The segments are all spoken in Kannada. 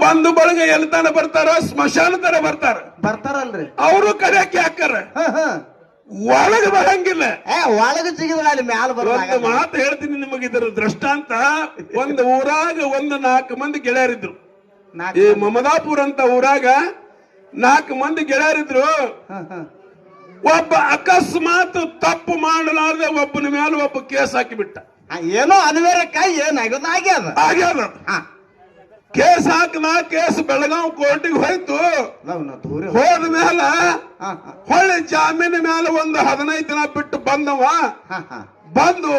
ಬಂಧು ಬಳಗ ಎಲ್ತಾನ ಬರ್ತಾರ, ಸ್ಮಶಾನ ತರ ಬರ್ತಾರಲ್ರಿ. ಅವರು ಕರೆಯಕ್ಕೆ ಹಾಕಾರ ಒಳಗ ಬರಂಗಿಲ್ಲ. ಒಳಗ ಸಿಗಿದ್ರೆ ಅಲ್ಲಿ ಮ್ಯಾಲ ಒಂದು ಮಾತು ಹೇಳ್ತೀನಿ ನಿಮಗೆ, ಇದರ ದೃಷ್ಟಾಂತ. ಒಂದು ಊರಾಗ 4 ಮಂದಿ ಗೆಳೆಯರಿದ್ರು. ಈ ಮಮದಾಪುರ ಅಂತ ಊರಾಗ 4 ಮಂದಿ ಗೆಳೆಯರಿದ್ರು. ಒಬ್ಬ ಅಕಸ್ಮಾತ್ ತಪ್ಪು ಮಾಡಲಾರ್ದೆ ಒಬ್ಬನ ಮೇಲೆ ಒಬ್ಬ ಕೇಸ್ ಹಾಕಿಬಿಟ್ಟ. ಏನೋ ಅನ್ವೇರಕ್ಕ ಏನಾಗ್ಯದ ಆಗ್ಯದ. ಕೇಸ್ ಹಾಕದ. ಕೇಸ್ ಬೆಳಗಾವ್ ಕೋರ್ಟಿಗೆ ಹೋಯ್ತು. ಹೋದ ಮೇಲ ಹೊಳ್ಳಿ ಜಾಮೀನ ಮೇಲೆ ಒಂದು 15 ದಿನ ಬಿಟ್ಟು ಬಂದವ. ಬಂದು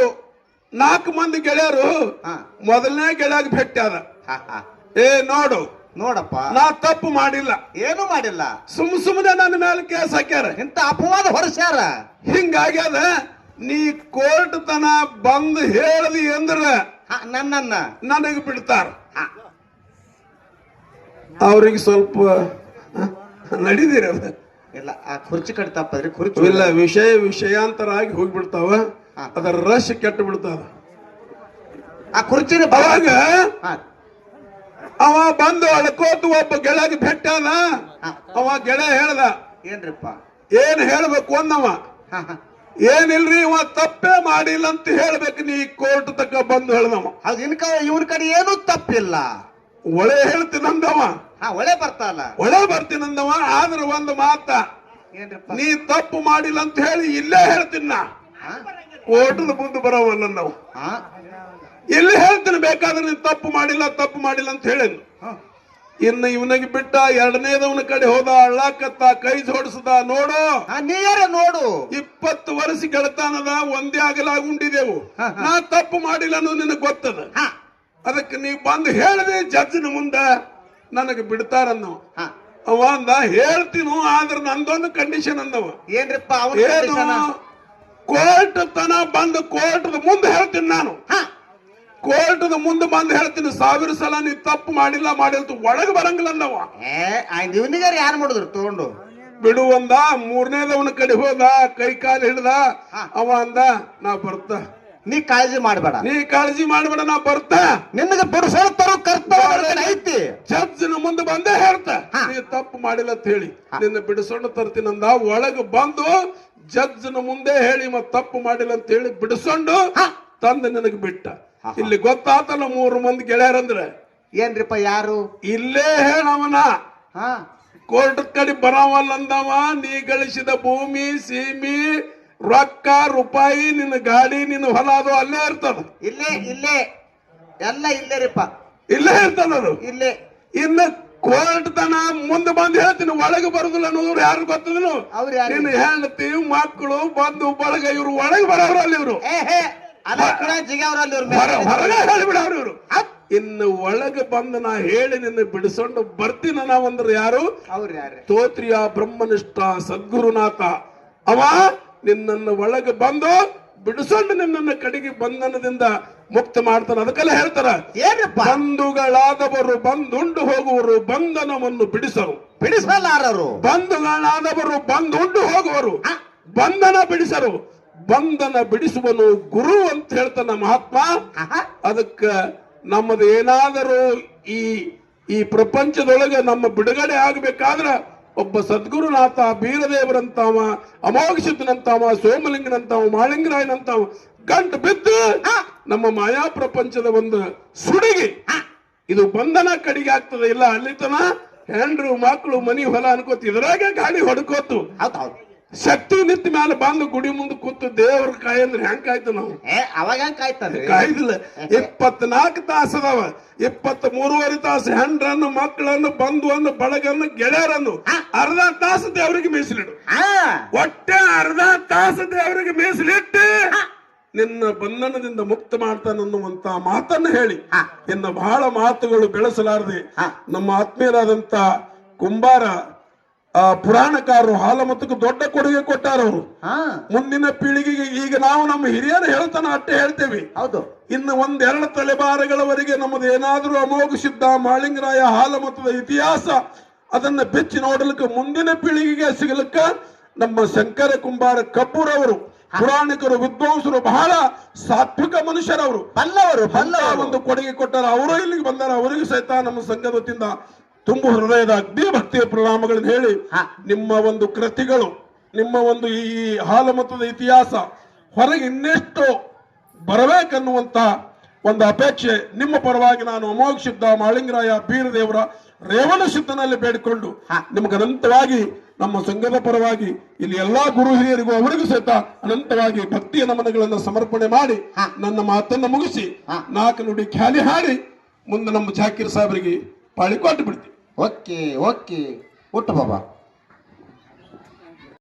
4 ಮಂದಿ ಗೆಳೆಯರು ಮೊದಲನೇ ಗೆಳೆಯಾಗ ಭೇಟಿ ಆದ. ನೋಡಪ್ಪ, ನಾ ತಪ್ಪು ಮಾಡಿಲ್ಲ, ಏನು ಮಾಡಿಲ್ಲ, ಸುಮ್ಮನೆ ನನ್ನ ಮೇಲೆ ಕೇಸ್ ಹಾಕ್ಯಾರ, ಇಂತ ಅಪವಾದ ಹೊರಸ್ಯಾರ. ಹಿಂಗಾಗ್ಯದ. ನೀ ಕೋರ್ಟ್ ತನ ಬಂದು ಹೇಳದಿ ಅಂದ್ರ ನನಗೆ ಬಿಡ್ತಾರ. ಅವ್ರಿಗೆ ಸ್ವಲ್ಪ ನಡೀದಿರ ಇಲ್ಲ, ಆ ಕುರ್ಚಿ ಕಡೆ ತಪ್ಪದ್ರಿ. ಕುರ್ಚಿ ಇಲ್ಲ, ವಿಷಯಾಂತರ ಆಗಿ ಹೋಗ್ಬಿಡ್ತಾವ. ಅದರ ರಶ್ ಕೆಟ್ಟು ಬಿಡ್ತಾವ. ಆ ಕುರ್ಚಿ ಅವಾಗ ಅವ ಬಂದು ಅಳ್ಕೋತು ಒಬ್ಬ ಗೆಳೆಯಾಗಿ ಭೇಟ್ಟಾದ. ಅವ ಗೆಳೆಯ ಹೇಳ್ದ, ಏನ್ರಿಪ್ಪ ಏನ್ ಹೇಳ್ಬೇಕು ಅಂದವ. ಏನಿಲ್ರಿ, ಇವ ತಪ್ಪೇ ಮಾಡಿಲ್ಲ ಅಂತ ಹೇಳ್ಬೇಕು, ನೀ ಕೋರ್ಟ್ ತಕ್ಕ ಬಂದು ಹೇಳ್ದವ. ಇವ್ರ ಕಡೆ ಏನೂ ತಪ್ಪಿಲ್ಲ, ಒಳ್ಳೆ ಹೇಳ್ತೀನಂದವ. ಒಳ್ಳೆ ಬರ್ತಾನ, ಒಳ್ಳೆ ಬರ್ತೀನಂದವ. ಆದ್ರ ಒಂದು ಮಾತ, ನೀ ತಪ್ಪು ಮಾಡಿಲ್ಲ ಅಂತ ಹೇಳಿ ಇಲ್ಲೇ ಹೇಳ್ತೀನಿ. ನಾ ಕೋರ್ಟದ ಮುಂದೆ ಬರೋವಲ್ಲ ನಾವು, ಇಲ್ಲಿ ಹೇಳ್ತೀನಿ. ಬೇಕಾದ್ರೆ ನೀನ್ ತಪ್ಪು ಮಾಡಿಲ್ಲ ಅಂತ ಹೇಳೇನು. ಇನ್ನು ಇವನಿಗೆ ಬಿಟ್ಟ ಎರಡನೇದವನ ಕಡೆ ಹೋದ, ಅಳ್ಳಾಕತ್ತ, ಕೈ ಜೋಡಿಸದ. ನೋಡು, ನೋಡು, 20 ವರ್ಷ ಗೆಳತಾನದ, ಒಂದೇ ಆಗಲಾಗುಂಡಿದೆವು. ನಾ ತಪ್ಪು ಮಾಡಿಲ್ಲ ಅನ್ನೋ ನಿನಗೆ ಗೊತ್ತದ. ಅದಕ್ಕೆ ನೀ ಬಂದು ಹೇಳಿದೆ ಜಡ್ಜಿನ ಮುಂದ, ನನಗೆ ಬಿಡ್ತಾರನ್ನೋ. ಅವ ಅಂದ, ಹೇಳ್ತೀನು, ಆದ್ರೆ ನಂದೊಂದು ಕಂಡೀಷನ್ ಅಂದವ. ಏನ್ರಿಪ್ಪ ಏನು? ಕೋರ್ಟ್ ತನ ಬಂದು ಕೋರ್ಟ್ದ ಮುಂದೆ ಹೇಳ್ತೀನಿ. ನಾನು ಕೋರ್ಟ್ದ ಮುಂದೆ ಬಂದು ಹೇಳ್ತೀನಿ, 1000 ಸಲ ನೀ ತಪ್ಪು ಮಾಡಿಲ್ಲ ಒಳಗೆ ಬರಂಗಿಲ್ಲ ಅಂದವ. ಇವನಿಗಾರ ಯಾರು ಮಾಡಿದ್ರು ತಗೊಂಡು ಬಿಡುವಂದ. 3ನೇದವನ ಕಡೆ ಹೋದ, ಕೈ ಕಾಲು ಹಿಡ್ದ. ಅವ ಅಂದ, ನಾ ಬರ್ತ, ನೀ ಕಾಳಜಿ ಮಾಡಬೇಡ, ನಾ ಬರ್ತ, ನಿನಗೆ ಬಿಡಿಸೋ ತರೋ ಕರ್ತವ್ಯ ಐತಿ. ಜಡ್ಜಿನ ಮುಂದೆ ಬಂದೇ ಹೇಳ್ತ, ನೀ ತಪ್ಪು ಮಾಡಿಲ್ಲ ಅಂತ ಹೇಳಿ ನಿನ್ನ ಬಿಡಿಸೋಣ ತರ್ತೀನಂದ. ಒಳಗೆ ಬಂದು ಜಡ್ಜಿನ ಮುಂದೆ ಹೇಳಿ ತಪ್ಪು ಮಾಡಿಲ್ಲ ಅಂತ ಹೇಳಿ ಬಿಡಿಸೊಂಡು ತಂದು ನನಗೆ ಬಿಟ್ಟ. ಇಲ್ಲಿ ಗೊತ್ತಾತಲ್ಲ 3 ಮಂದಿ ಗೆಳೆಯರಂದ್ರೆ ಏನ್ರಿಪ್ಪ ಯಾರು? ಇಲ್ಲೇ ಹೇಳವನ ಕೋರ್ಟ್ ಕಡೆ ಬರವಲ್ಲಂದವ. ನೀ ಗಳಿಸಿದ ಭೂಮಿ, ಸೀಮಿ, ರೊಕ್ಕ, ರೂಪಾಯಿ, ನಿನ್ನ ಗಾಡಿ, ನಿನ್ನ ಹೊಲ ಅದು ಅಲ್ಲೇ ಇರ್ತದ. ಇಲ್ಲೇ ಎಲ್ಲ ಇಲ್ಲೇರಿಪ್ಪ, ಇಲ್ಲೇ ಇರ್ತದ. ಇಲ್ಲೇ ಇನ್ನು ಕೋರ್ಟ್ ತನ ಮುಂದೆ ಬಂದು ಹೇಳ್ತೀನಿ, ಒಳಗೆ ಬರುದಿಲ್ಲ ಅನ್ನೋರು ಯಾರು ಗೊತ್ತದನು? ನಿನ್ನ ಹೆಂಡತಿ, ಮಕ್ಕಳು, ಬಂಧು ಬಳಗ, ಇವ್ರು ಒಳಗೆ ಬರೋರಲ್ಲಿ. ಇವ್ರು ಹೊರಗೆ ಹೇಳಿಬಿಡವ್ರು ಇವ್ರು. ಇನ್ನು ಒಳಗೆ ಬಂದು ನಾ ಹೇಳಿ ನಿನ್ನ ಬಿಡಿಸೊಂಡು ಬರ್ತೀನ ನಾವಂದ್ರೆ ಯಾರು? ಸ್ತೋತ್ರಿಯ ಬ್ರಹ್ಮನಿಷ್ಠ ಸದ್ಗುರುನಾಥ. ಅವ ನಿನ್ನನ್ನು ಒಳಗೆ ಬಂದು ಬಿಡಿಸೊಂಡು ನಿನ್ನನ್ನು ಕಡೆಗೆ ಬಂಧನದಿಂದ ಮುಕ್ತ ಮಾಡ್ತಾನೆ. ಅದಕ್ಕೆಲ್ಲ ಹೇಳ್ತಾರ, ಬಂಧುಗಳಾದವರು ಬಂದುಂಡು ಹೋಗುವರು, ಬಂಧನವನ್ನು ಬಿಡಿಸಲಾರರು. ಬಂಧುಗಳಾದವರು ಬಂದುಂಡು ಹೋಗುವರು, ಬಂಧನ ಬಿಡಿಸರು. ಬಂಧನ ಬಿಡಿಸುವನು ಗುರು ಅಂತ ಹೇಳ್ತಾನ ಮಹಾತ್ಮ. ಅದಕ್ಕ ನಮ್ಮದು ಏನಾದರೂ ಈ ಪ್ರಪಂಚದೊಳಗೆ ನಮ್ಮ ಬಿಡುಗಡೆ ಆಗಬೇಕಾದ್ರ ಒಬ್ಬ ಸದ್ಗುರುನಾಥ, ಬೀರದೇವರಂತಾವ, ಅಮೋಘಸಿದ್ದನಂತಾವ, ಸೋಮಲಿಂಗನಂತಾವ, ಮಾಳಿಂಗರಾಯನಂತಾವ ಗಂಟು ಬಿದ್ದು ನಮ್ಮ ಮಾಯಾ ಪ್ರಪಂಚದ ಒಂದು ಸುಡಿಗೆ ಇದು ಬಂಧನ ಕಡಿಗೆ ಆಗ್ತದೆ. ಇಲ್ಲ ಅಲ್ಲಿತನ ಹೆಂಡ್ರು, ಮಕ್ಕಳು, ಮನಿ, ಹೊಲ ಅನ್ಕೋತ ಇದ್ರಾಗ ಗಾಡಿ ಹೊಡ್ಕೋತು ಶಕ್ತಿ ನಿಂತ ಮೇಲೆ ಬಂದು ಗುಡಿ ಮುಂದೆ ಕೂತು ದೇವ್ರ ಕಾಯಿ ಅಂದ್ರೆ ಹೆಂಗ್ ಕಾಯ್ತು ನಾವು? ಅವಾಗ ಕಾಯ್ದಿಲ್ಲ. 24 ತಾಸು ಅದಾವ. 23.5 ತಾಸು ಹೆಂಡ್ರನ್ನು, ಮಕ್ಕಳನ್ನು, ಬಂಧುವನ್ನು, ಬಳಗನ್ನು, ಗೆಳೆಯರನ್ನು ಅರ್ಧ ತಾಸು ದೇವರಿಗೆ ಮೀಸಲಿಡು. ಒಟ್ಟೆ ಅರ್ಧ ತಾಸು ದೇವರಿಗೆ ಮೀಸಲಿಟ್ಟು ನಿನ್ನ ಬಂಧನದಿಂದ ಮುಕ್ತ ಮಾಡ್ತಾನನ್ನುವಂತ ಮಾತನ್ನು ಹೇಳಿ ಇನ್ನು ಬಹಳ ಮಾತುಗಳು ಬೆಳೆಸಲಾರದೆ ನಮ್ಮ ಆತ್ಮೀಯರಾದಂತ ಕುಂಬಾರ ಪುರಾಣಕಾರರು ಹಾಲಮತಕ್ಕೆ ದೊಡ್ಡ ಕೊಡುಗೆ ಕೊಟ್ಟಾರವರು. ಮುಂದಿನ ಪೀಳಿಗೆಗೆ ಈಗ ನಾವು ನಮ್ಮ ಹಿರಿಯರು ಹೇಳ್ತಾನ ಅಷ್ಟೇ ಹೇಳ್ತೇವೆ. ಹೌದು. ಇನ್ನು 1-2 ತಲೆಮಾರುಗಳವರೆಗೆ ನಮ್ಮದು ಏನಾದ್ರೂ ಅಮೋಘ ಸಿದ್ಧ, ಮಾಳಿಂಗರಾಯ, ಹಾಲಮತದ ಇತಿಹಾಸ ಅದನ್ನ ಬೆಚ್ಚಿ ನೋಡಲಿಕ್ಕೆ ಮುಂದಿನ ಪೀಳಿಗೆಗೆ ಸಿಗಲಿಕ್ಕ ನಮ್ಮ ಶಂಕರ ಕುಂಬಾರ ಕಬ್ಬೂರವರು ಪುರಾಣಿಕರು ವಿದ್ವಾಂಸರು ಬಹಳ ಸಾತ್ವಿಕ ಮನುಷ್ಯರವರು ಬಲ್ಲವರು ಒಂದು ಕೊಡುಗೆ ಕೊಟ್ಟಾರ. ಅವರು ಇಲ್ಲಿಗೆ ಬಂದಾರ. ಅವರಿಗೂ ಸಹಿತ ನಮ್ಮ ಸಂಘದ ವತಿಯಿಂದ ತುಂಬು ಹೃದಯದ ಅಗ್ನಿ ಭಕ್ತಿಯ ಪ್ರಣಾಮಗಳನ್ನು ಹೇಳಿ, ನಿಮ್ಮ ಒಂದು ಕೃತಿಗಳು, ನಿಮ್ಮ ಒಂದು ಈ ಹಾಲಮತದ ಇತಿಹಾಸ ಹೊರಗೆ ಇನ್ನೆಷ್ಟು ಬರಬೇಕನ್ನುವಂತ ಒಂದು ಅಪೇಕ್ಷೆ ನಿಮ್ಮ ಪರವಾಗಿ ನಾನು ಅಮೋಘ ಸಿದ್ಧ ಮಾಳಿಂಗರಾಯ ಬೀರದೇವರ ರೇವಣ ಸಿದ್ಧನಲ್ಲಿ ಬೇಡಿಕೊಂಡು ನಿಮಗೆ ಅನಂತವಾಗಿ ನಮ್ಮ ಸಂಘದ ಪರವಾಗಿ ಇಲ್ಲಿ ಎಲ್ಲಾ ಗುರು ಹಿರಿಯರಿಗೂ ಅವರಿಗೂ ಸಹಿತ ಅನಂತವಾಗಿ ಭಕ್ತಿಯ ನಮನಗಳನ್ನು ಸಮರ್ಪಣೆ ಮಾಡಿ ನನ್ನ ಮಾತನ್ನು ಮುಗಿಸಿ 4 ನುಡಿ ಖ್ಯಾಲಿ ಹಾಡಿ ಮುಂದೆ ನಮ್ಮ ಜಾಕೀರ್ ಸಾಹೇಬರಿಗೆ ಪಾಳಿ ಕೊಟ್ಟು ಬಿಡ್ತೀವಿ. ಓಕೆ ಹುಟ್ಟು ಬಾಬಾ.